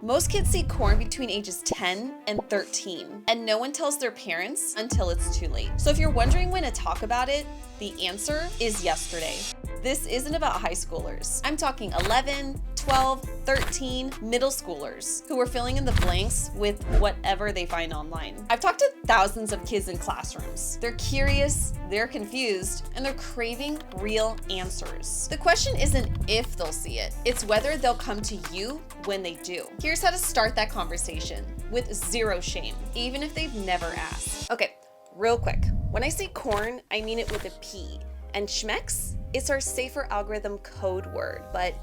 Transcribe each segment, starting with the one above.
Most kids see corn between ages 10 and 13, and no one tells their parents until it's too late. So if you're wondering when to talk about it, the answer is yesterday. This isn't about high schoolers. I'm talking 11, 12, 13 middle schoolers who are filling in the blanks with whatever they find online. I've talked to thousands of kids in classrooms. They're curious, they're confused, and they're craving real answers. The question isn't if they'll see it, it's whether they'll come to you when they do. Here's how to start that conversation with zero shame, even if they've never asked. Okay, real quick. When I say corn, I mean it with a P. And schmecks, it's our safer algorithm code word, but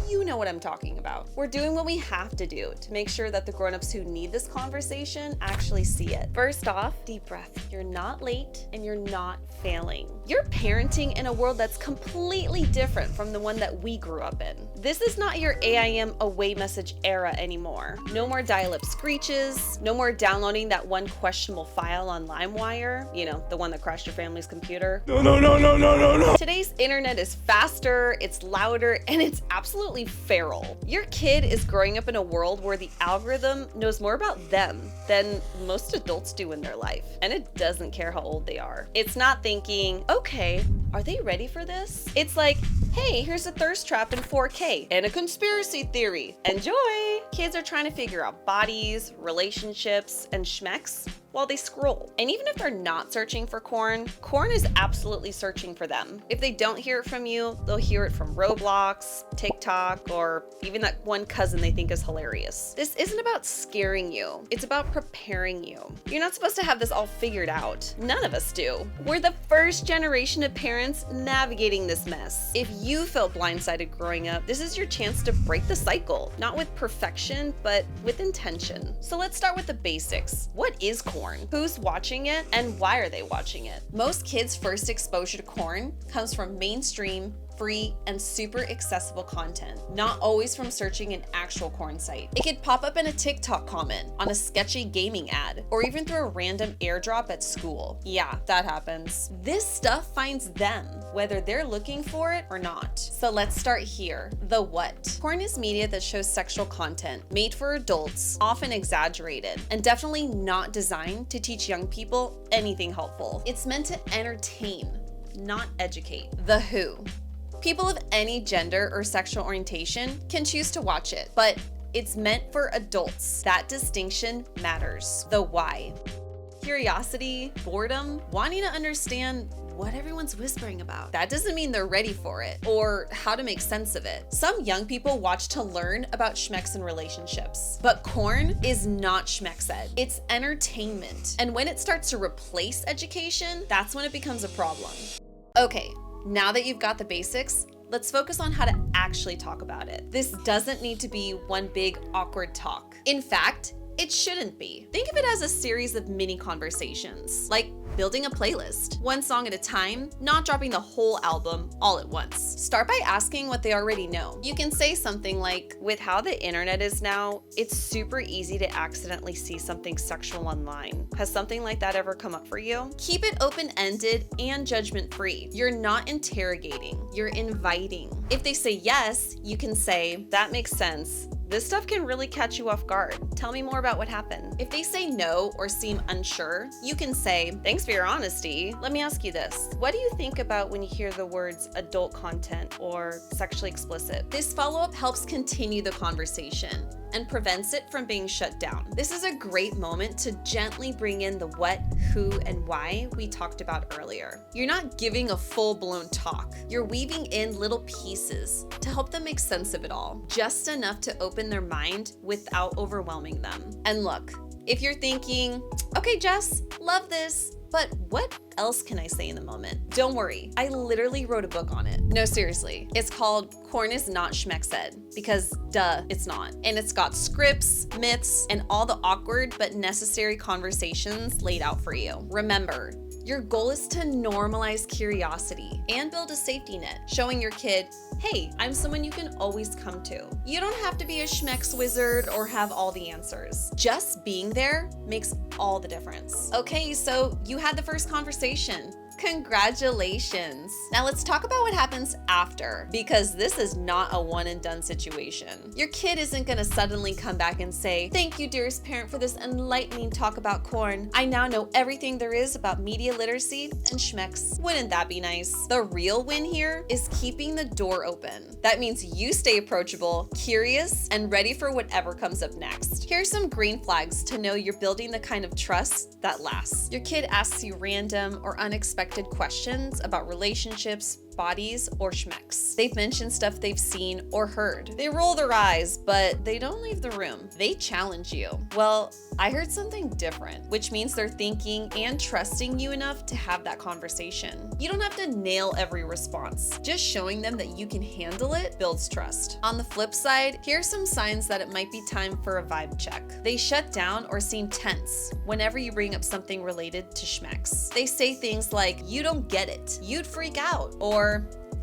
you know what I'm talking about. We're doing what we have to do to make sure that the grown-ups who need this conversation actually see it. First off, deep breath. You're not late and you're not failing. You're parenting in a world that's completely different from the one that we grew up in. This is not your AIM away message era anymore. No more dial-up screeches, no more downloading that one questionable file on LimeWire, you know, the one that crashed your family's computer. No. Today's internet is faster, it's louder, and it's absolutely feral. Your kid is growing up in a world where the algorithm knows more about them than most adults do in their life, and it doesn't care how old they are. It's not thinking, okay, are they ready for this? It's like, hey, here's a thirst trap in 4K and a conspiracy theory. Enjoy! Kids are trying to figure out bodies, relationships, and schmecks while they scroll. And even if they're not searching for corn is absolutely searching for them. If they don't hear it from you, they'll hear it from Roblox, TikTok, or even that one cousin they think is hilarious. This isn't about scaring you. It's about preparing you. You're not supposed to have this all figured out. None of us do. We're the first generation of parents navigating this mess. If you felt blindsided growing up, this is your chance to break the cycle, not with perfection, but with intention. So let's start with the basics. What is corn? Who's watching it, and why are they watching it? Most kids' first exposure to corn comes from mainstream, free, and super accessible content, not always from searching an actual corn site. It could pop up in a TikTok comment, on a sketchy gaming ad, or even through a random airdrop at school. Yeah, that happens. This stuff finds them, whether they're looking for it or not. So let's start here. The what? Porn is media that shows sexual content, made for adults, often exaggerated, and definitely not designed to teach young people anything helpful. It's meant to entertain, not educate. The who. People of any gender or sexual orientation can choose to watch it, but it's meant for adults. That distinction matters. The why. Curiosity, boredom, wanting to understand what everyone's whispering about. That doesn't mean they're ready for it or how to make sense of it. Some young people watch to learn about schmecks and relationships, but corn is not schmecks ed. It's entertainment. And when it starts to replace education, that's when it becomes a problem. Okay. Now that you've got the basics, let's focus on how to actually talk about it. This doesn't need to be one big awkward talk. In fact, it shouldn't be. Think of it as a series of mini conversations, like building a playlist, one song at a time, not dropping the whole album all at once. Start by asking what they already know. You can say something like, with how the internet is now, it's super easy to accidentally see something sexual online. Has something like that ever come up for you? Keep it open-ended and judgment-free. You're not interrogating, you're inviting. If they say yes, you can say, that makes sense. This stuff can really catch you off guard. Tell me more about what happened. If they say no or seem unsure, you can say, thanks for your honesty. Let me ask you this. What do you think about when you hear the words adult content or sexually explicit? This follow-up helps continue the conversation and prevents it from being shut down. This is a great moment to gently bring in the what, who, and why we talked about earlier. You're not giving a full-blown talk. You're weaving in little pieces to help them make sense of it all, just enough to open their mind without overwhelming them. And look, if you're thinking, okay, Jess, love this, but what else can I say in the moment? Don't worry, I literally wrote a book on it. No, seriously, it's called Corn is Not Schmecks Ed, because duh, it's not. And it's got scripts, myths, and all the awkward but necessary conversations laid out for you. Remember, your goal is to normalize curiosity and build a safety net, showing your kid, hey, I'm someone you can always come to. You don't have to be a schmecks wizard or have all the answers. Just being there makes all the difference. Okay, so you had the first conversation. Congratulations. Now let's talk about what happens after, because this is not a one and done situation. Your kid isn't gonna suddenly come back and say, "Thank you, dearest parent, for this enlightening talk about corn. I now know everything there is about media literacy and schmecks." Wouldn't that be nice? The real win here is keeping the door open. That means you stay approachable, curious, and ready for whatever comes up next. Here's some green flags to know you're building the kind of trust that lasts. Your kid asks you random or unexpected questions about relationships, bodies, or schmecks. They've mentioned stuff they've seen or heard. They roll their eyes, but they don't leave the room. They challenge you. "Well, I heard something different," which means they're thinking and trusting you enough to have that conversation. You don't have to nail every response. Just showing them that you can handle it builds trust. On the flip side, here's some signs that it might be time for a vibe check. They shut down or seem tense whenever you bring up something related to schmecks. They say things like, "You don't get it," "You'd freak out," or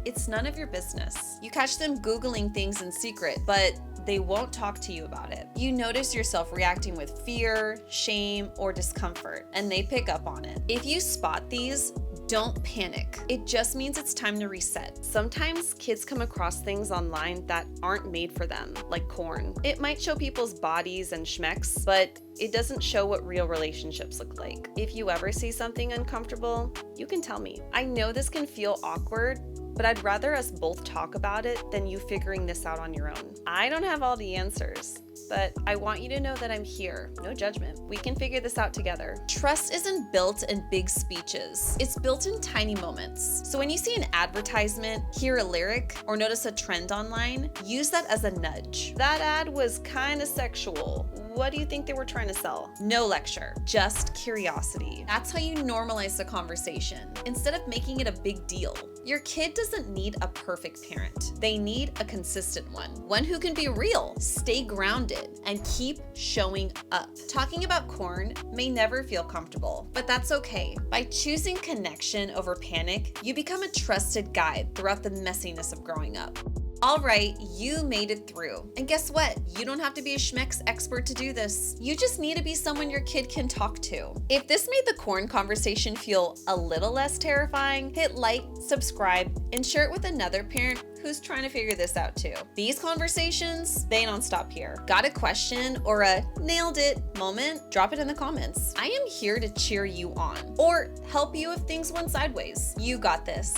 "It's none of your business." You catch them Googling things in secret, but they won't talk to you about it. You notice yourself reacting with fear, shame, or discomfort, and they pick up on it. If you spot these, don't panic. It just means it's time to reset. Sometimes kids come across things online that aren't made for them, like corn. It might show people's bodies and schmecks, but it doesn't show what real relationships look like. If you ever see something uncomfortable, you can tell me. I know this can feel awkward, but I'd rather us both talk about it than you figuring this out on your own. I don't have all the answers, but I want you to know that I'm here. No judgment. We can figure this out together. Trust isn't built in big speeches. It's built in tiny moments. So when you see an advertisement, hear a lyric, or notice a trend online, use that as a nudge. "That ad was kind of sexual. What do you think they were trying to sell?" No lecture, just curiosity. That's how you normalize the conversation instead of making it a big deal. Your kid doesn't need a perfect parent. They need a consistent one who can be real, stay grounded, and keep showing up. Talking about corn may never feel comfortable, but that's okay. By choosing connection over panic, you become a trusted guide throughout the messiness of growing up. All right, you made it through. And guess what? You don't have to be a schmecks expert to do this. You just need to be someone your kid can talk to. If this made the corn conversation feel a little less terrifying, hit like, subscribe, and share it with another parent who's trying to figure this out too. These conversations, they don't stop here. Got a question or a nailed it moment? Drop it in the comments. I am here to cheer you on or help you if things went sideways. You got this.